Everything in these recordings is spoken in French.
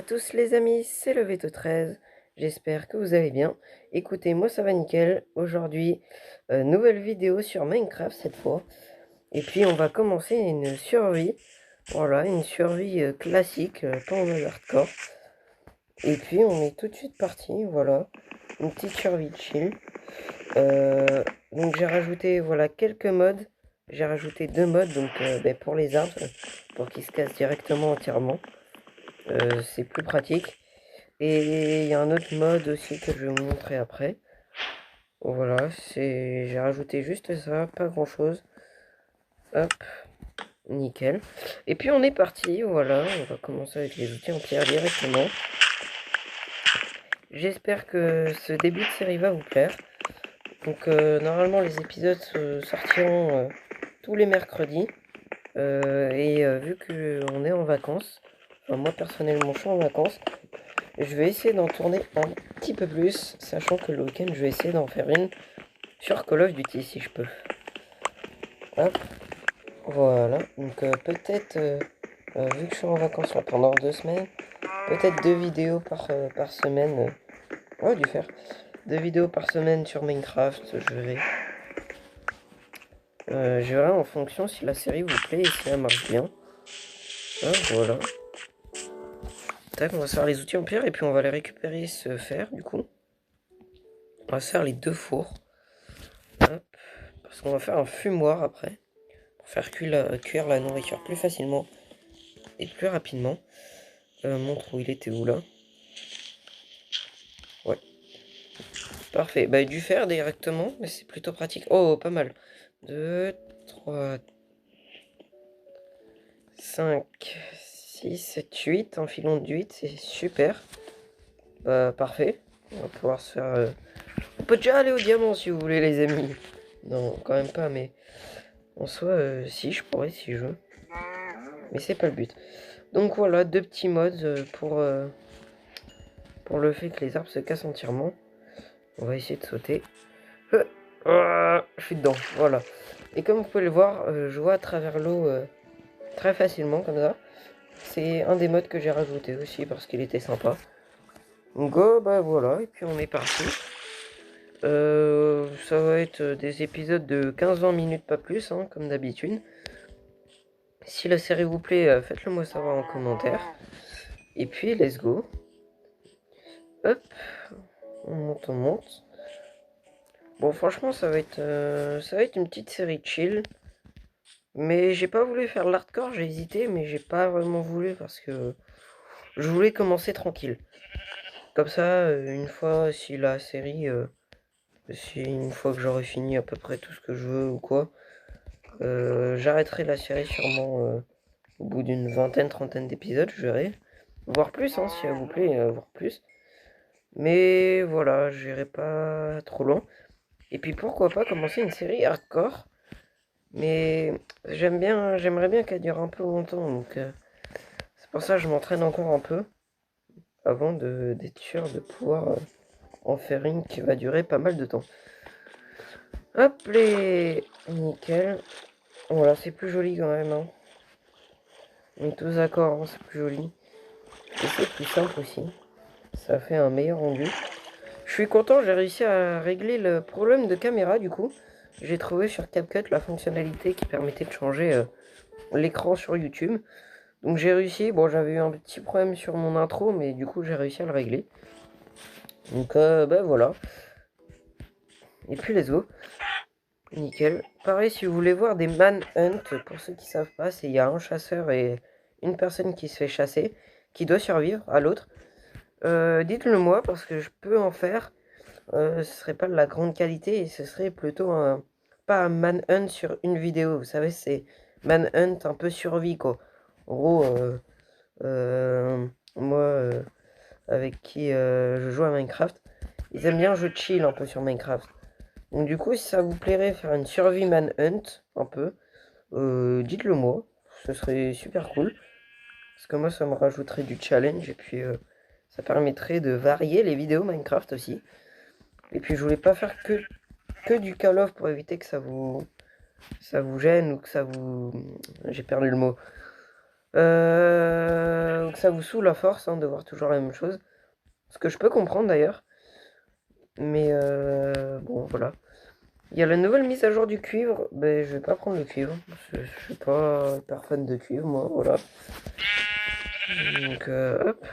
à tous les amis, c'est le Veto13, j'espère que vous allez bien. Écoutez, moi ça va nickel, aujourd'hui nouvelle vidéo sur Minecraft cette fois. Et puis on va commencer une survie, voilà, une survie classique, pas en mode hardcore. Et puis on est tout de suite parti, voilà, une petite survie chill. Donc j'ai rajouté, voilà, quelques modes. J'ai rajouté 2 modes, donc pour les arbres, pour qu'ils se cassent directement entièrement. C'est plus pratique. Et il y a un autre mode aussi que je vais vous montrer après. Voilà, j'ai rajouté juste ça, pas grand chose. Hop, nickel. Et puis on est parti, voilà, on va commencer avec les outils en pierre directement. J'espère que ce début de série va vous plaire. Donc normalement les épisodes sortiront tous les mercredis. Vu qu'on est en vacances, enfin, moi personnellement je suis en vacances, je vais essayer d'en tourner un petit peu plus, sachant que le week-end je vais essayer d'en faire une sur Call of Duty si je peux. Hop, voilà. Donc peut-être, vu que je suis en vacances là, pendant 2 semaines, peut-être 2 vidéos par semaine. Ouais, du faire. 2 vidéos par semaine sur Minecraft, je verrai en fonction si la série vous plaît et si elle marche bien. Hop, voilà. Tac, on va se faire les outils en pierre et puis on va les récupérer ce fer du coup. On va se faire les 2 fours. Hop, parce qu'on va faire un fumoir après. Pour faire cuire la nourriture plus facilement et plus rapidement. Montre où il était où là. Ouais. Parfait. Bah du fer directement, mais c'est plutôt pratique. Oh, pas mal. 2, 3, 5, 6, 7, 8. Un filon de 8, c'est super. Bah parfait. On va pouvoir se faire... On peut déjà aller au diamant si vous voulez les amis. Non, quand même pas, mais... En soi, si, je pourrais si je veux. Mais c'est pas le but. Donc voilà, 2 petits modes pour le fait que les arbres se cassent entièrement. On va essayer de sauter. Je suis dedans, voilà. Et comme vous pouvez le voir, je vois à travers l'eau très facilement, comme ça. C'est un des modes que j'ai rajouté aussi parce qu'il était sympa. Donc bah voilà, et puis on est parti. Ça va être des épisodes de 15-20 minutes, pas plus, hein, comme d'habitude. Si la série vous plaît, faites-le moi savoir en commentaire. Et puis, let's go. Hop, on monte, on monte. Bon, franchement, ça va être une petite série chill. Mais j'ai pas voulu faire l'hardcore, j'ai hésité, mais j'ai pas vraiment voulu parce que je voulais commencer tranquille. Comme ça, une fois, si la série, si une fois que j'aurai fini à peu près tout ce que je veux ou quoi, j'arrêterai la série sûrement au bout d'une vingtaine, trentaine d'épisodes, je verrai. Voire plus, hein, si elle vous plaît, voire plus. Mais voilà, j'irai pas trop loin. Et puis pourquoi pas commencer une série hardcore. Mais j'aimerais bien qu'elle dure un peu longtemps. Donc c'est pour ça que je m'entraîne encore un peu. Avant d'être sûr de pouvoir en faire une qui va durer pas mal de temps. Hop les nickel. Voilà, c'est plus joli quand même. Hein. On est tous d'accord, hein, c'est plus joli. Et c'est plus simple aussi. Ça fait un meilleur rendu. Je suis content, j'ai réussi à régler le problème de caméra du coup. J'ai trouvé sur CapCut la fonctionnalité qui permettait de changer l'écran sur YouTube. Donc j'ai réussi, bon j'avais eu un petit problème sur mon intro, mais du coup j'ai réussi à le régler. Donc bah voilà. Et puis let's go. Nickel. Pareil, si vous voulez voir des manhunt, pour ceux qui savent pas, c'est il y a un chasseur et une personne qui se fait chasser, qui doit survivre à l'autre. Dites-le moi parce que je peux en faire. Ce serait pas de la grande qualité et ce serait plutôt pas un manhunt sur une vidéo. Vous savez, c'est manhunt un peu survie quoi. En gros, moi avec qui je joue à Minecraft, ils aiment bien je chill un peu sur Minecraft. Donc du coup, si ça vous plairait faire une survie manhunt un peu, dites-le moi. Ce serait super cool. Parce que moi, ça me rajouterait du challenge et puis ça permettrait de varier les vidéos Minecraft aussi. Et puis je voulais pas faire que du Call of pour éviter que ça vous gêne ou que ça vous... J'ai perdu le mot. Donc ça vous saoule à force hein, de voir toujours la même chose. Ce que je peux comprendre d'ailleurs. Mais bon, voilà. Il y a la nouvelle mise à jour du cuivre. Ben, je vais pas prendre le cuivre. Je suis pas hyper fan de cuivre, moi. Voilà. Donc, hop.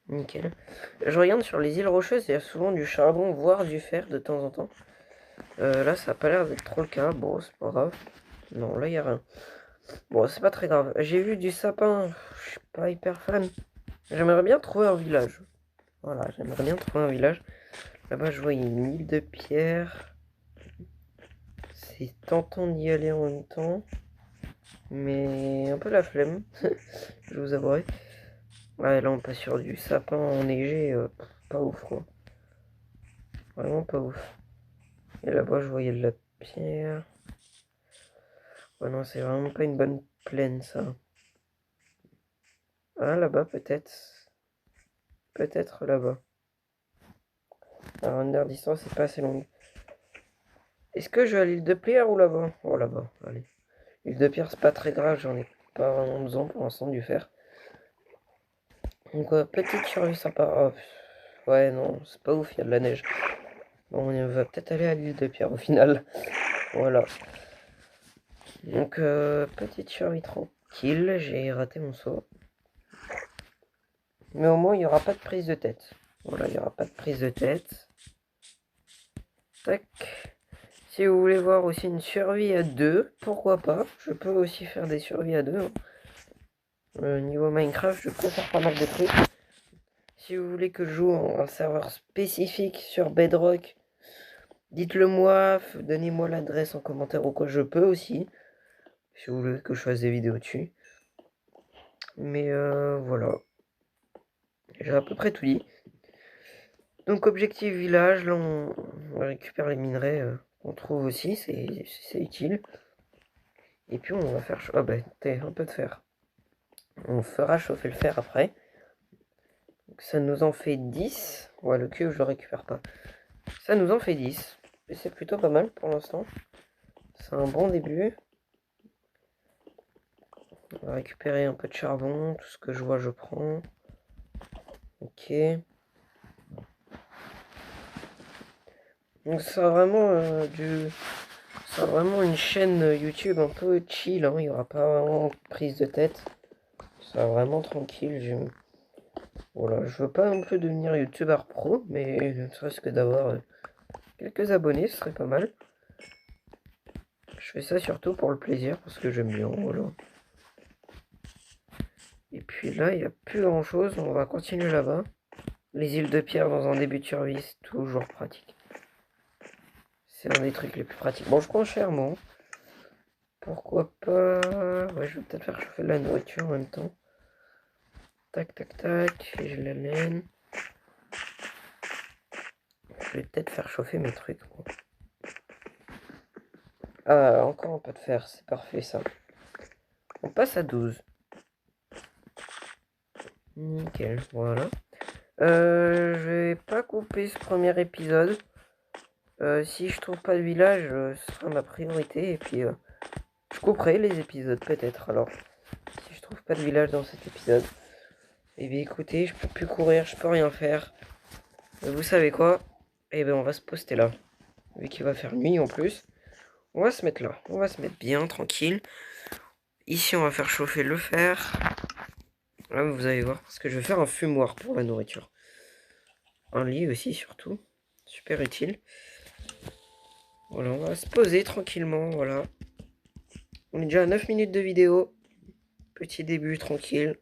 Nickel. Je regarde sur les îles Rocheuses, il y a souvent du charbon, voire du fer de temps en temps. Là, ça a pas l'air d'être trop le cas. Bon, c'est pas grave. Non, là, il y a rien. Bon, c'est pas très grave. J'ai vu du sapin. Je suis pas hyper fan. J'aimerais bien trouver un village. Voilà, j'aimerais bien trouver un village. Là-bas, je vois une île de pierre. C'est tentant d'y aller en même temps. Mais un peu la flemme. Je vous avouerai. Ouais, là, on passe sur du sapin enneigé. Pas ouf, quoi. Vraiment pas ouf. Et là-bas, je voyais de la pierre. Ouais, non, c'est vraiment pas une bonne plaine, ça. Ah, là-bas, peut-être. Peut-être là-bas. La render distance, c'est pas assez longue. Est-ce que je vais à l'île de Pierre ou là-bas? Oh, là-bas, allez. L'île de Pierre, c'est pas très grave, j'en ai pas vraiment besoin pour l'instant du fer. Donc, petite survie sympa. Oh, ouais, non, c'est pas ouf, il y a de la neige. Bon, on va peut-être aller à l'île de Pierre au final. Voilà. Donc, petite survie tranquille, j'ai raté mon saut. Mais au moins, il n'y aura pas de prise de tête. Voilà, il n'y aura pas de prise de tête. Tac. Si vous voulez voir aussi une survie à deux, pourquoi pas. Je peux aussi faire des survies à deux. Hein. Niveau Minecraft, je peux faire pas mal de trucs. Si vous voulez que je joue un serveur spécifique sur Bedrock, dites-le moi, donnez-moi l'adresse en commentaire ou quoi, je peux aussi. Si vous voulez que je fasse des vidéos dessus. Mais voilà. J'ai à peu près tout dit. Donc objectif village, là on récupère les minerais qu'on trouve aussi, c'est utile. Et puis on va faire... Ah bah un peu de fer. On fera chauffer le fer après. Donc ça nous en fait 10. Ouais, le cuivre je le récupère pas. Ça nous en fait 10. Et c'est plutôt pas mal pour l'instant. C'est un bon début. On va récupérer un peu de charbon. Tout ce que je vois je prends. Ok. Donc ça vraiment c'est vraiment une chaîne YouTube un peu chill, hein. Il n'y aura pas vraiment de prise de tête. C'est vraiment tranquille. Voilà, je veux pas non plus devenir youtubeur pro, mais ne serait-ce que d'avoir quelques abonnés, ce serait pas mal. Je fais ça surtout pour le plaisir, parce que j'aime bien, voilà. Et puis là, il n'y a plus grand chose, on va continuer là-bas. Les îles de pierre dans un début de survie, c'est toujours pratique. C'est un des trucs les plus pratiques. Bon, je prends cher, moi. Pourquoi pas... Ouais, je vais peut-être faire chauffer de la nourriture en même temps. Tac, tac, tac, j'ai la laine. Je vais peut-être faire chauffer mes trucs. Moi. Ah, encore un peu de fer, c'est parfait ça. On passe à 12. Nickel, voilà. Je vais pas couper ce premier épisode. Si je trouve pas de village, ce sera ma priorité. Et puis, je couperai les épisodes peut-être. Alors, si je trouve pas de village dans cet épisode. Eh bien, écoutez, je peux plus courir, je peux rien faire. Vous savez quoi? Eh bien, on va se poster là. Vu qu'il va faire nuit en plus. On va se mettre là. On va se mettre bien, tranquille. Ici, on va faire chauffer le fer. Là, vous allez voir, parce que je vais faire un fumoir pour la nourriture. Un lit aussi, surtout. Super utile. Voilà, on va se poser tranquillement, voilà. On est déjà à 9 minutes de vidéo. Petit début, tranquille.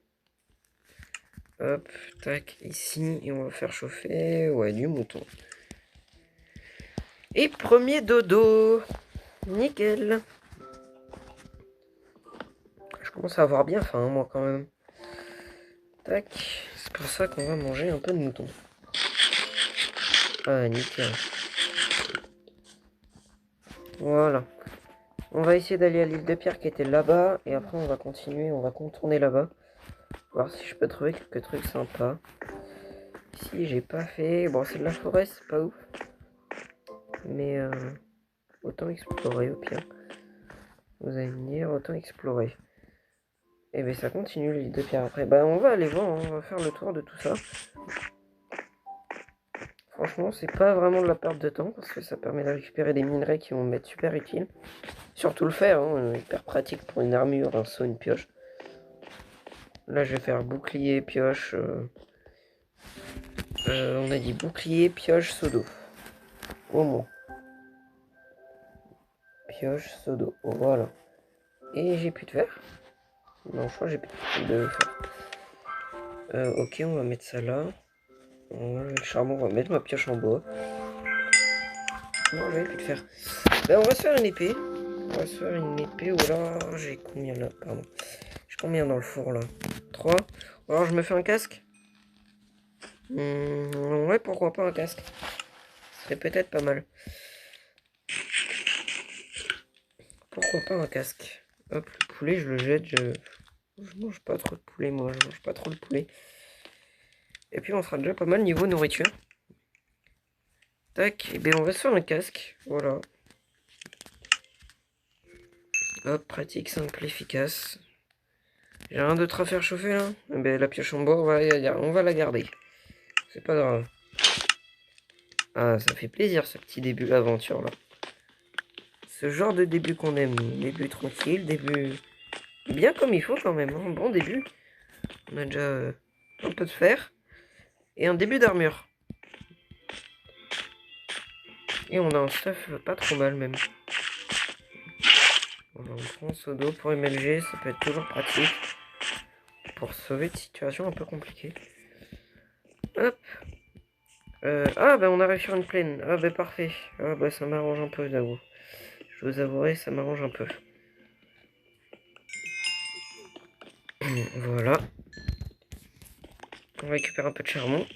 Hop, tac, ici. Et on va faire chauffer, ouais, du mouton. Et premier dodo. Nickel. Je commence à avoir bien faim, moi, quand même. Tac, c'est pour ça qu'on va manger un peu de mouton. Ah, nickel. Voilà. On va essayer d'aller à l'île de Pierre qui était là-bas. Et après, on va continuer, on va contourner là-bas. Voir si je peux trouver quelques trucs sympas. Ici, j'ai pas fait... Bon, c'est de la forêt, c'est pas ouf. Mais autant explorer au pire. Vous allez me dire, autant explorer. Et ben ça continue l'île de pierre après. Bah on va aller voir, hein, on va faire le tour de tout ça. Franchement, c'est pas vraiment de la perte de temps parce que ça permet de récupérer des minerais qui vont m'être super utiles. Surtout le fer, hein, hyper pratique pour une armure, un seau, une pioche. Là, je vais faire bouclier, pioche. On a dit bouclier, pioche, seau d'eau. Au moins. Pioche, seau d'eau. Voilà. Et j'ai plus de fer. Non, je crois que j'ai plus de fer. Ok, on va mettre ça là. On va enlever le charbon, on va mettre ma pioche en bois. Non, j'avais plus de fer. Ben, on va se faire une épée. On va se faire une épée. Ou alors, j'ai combien là? Pardon. J'ai combien dans le four là? 3. Ou alors, je me fais un casque. Ouais, pourquoi pas un casque? Ce serait peut-être pas mal. Pourquoi pas un casque? Hop, le poulet, je le jette. Je mange pas trop de poulet, moi. Je mange pas trop de poulet. Et puis, on sera déjà pas mal niveau nourriture. Tac, et bien on va se faire un casque. Voilà. Hop, pratique, simple, efficace. J'ai rien d'autre à faire chauffer là. Eh ben, la pioche en bois, on va la garder. C'est pas grave. Ah, ça fait plaisir ce petit début d'aventure là. Ce genre de début qu'on aime. Début tranquille, début bien comme il faut quand même. Un bon début. On a déjà un peu de fer. Et un début d'armure. Et on a un stuff pas trop mal même. Voilà, on prend un seau d'eau pour MLG, ça peut être toujours pratique. Pour sauver de situations un peu compliquées. Hop. Ah bah on a réussi une plaine. Ah bah parfait. Ah bah ça m'arrange un peu, j'avoue. Je vous avouerai, ça m'arrange un peu. Voilà. On récupère un peu de charbon.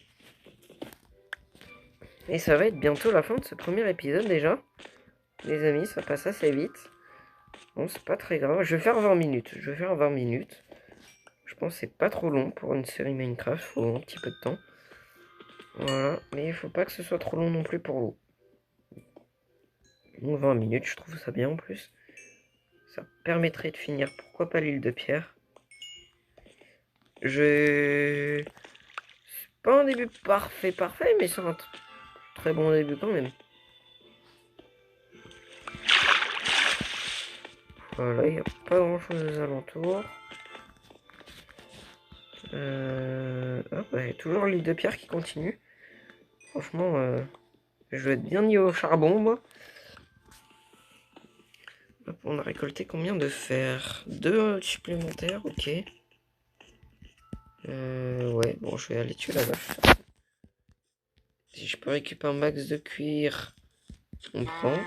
Et ça va être bientôt la fin de ce premier épisode déjà. Les amis, ça passe assez vite. Bon, c'est pas très grave. Je vais faire 20 minutes. Je vais faire 20 minutes. Je pense que c'est pas trop long pour une série Minecraft. Faut un petit peu de temps. Voilà. Mais il faut pas que ce soit trop long non plus pour vous. Donc 20 minutes, je trouve ça bien en plus. Ça permettrait de finir, pourquoi pas l'île de pierre. C'est pas un début parfait, mais c'est un très bon début quand même. Voilà, il n'y a pas grand chose aux alentours. Ah bah, toujours l'île de pierre qui continue. Franchement, je vais être bien mis au charbon, moi. Hop, on a récolté combien de fer? 2 supplémentaires, ok. Ouais, bon, je vais aller tuer la vache. Si je peux récupérer un max de cuir, on prend.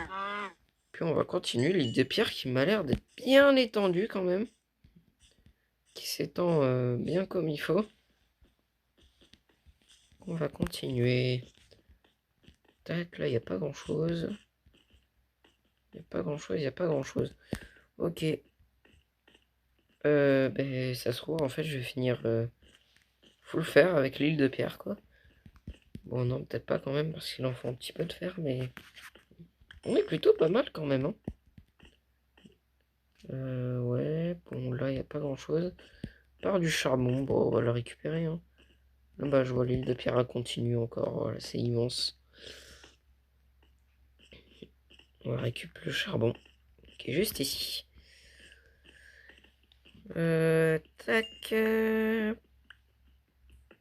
Puis on va continuer l'île de pierre qui m'a l'air d'être bien étendue quand même. Qui s'étend bien comme il faut. On va continuer. Tac, là il n'y a pas grand chose. Il n'y a pas grand chose, il n'y a pas grand chose. Ok. Ben, ça se trouve, en fait, je vais finir full fer avec l'île de pierre, quoi. Bon, non, peut-être pas quand même, parce qu'il en faut un petit peu de fer, mais on est plutôt pas mal quand même. Hein. Ouais, bon, là, il n'y a pas grand-chose. Par du charbon, bon, on va le récupérer. Hein. Là, bah, je vois l'île de pierre continue encore, voilà, c'est immense. On va récupérer le charbon, qui est juste ici. Tac.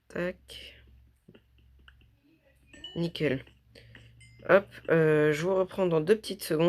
Tac. Nickel. Hop, je vous reprends dans 2 petites secondes.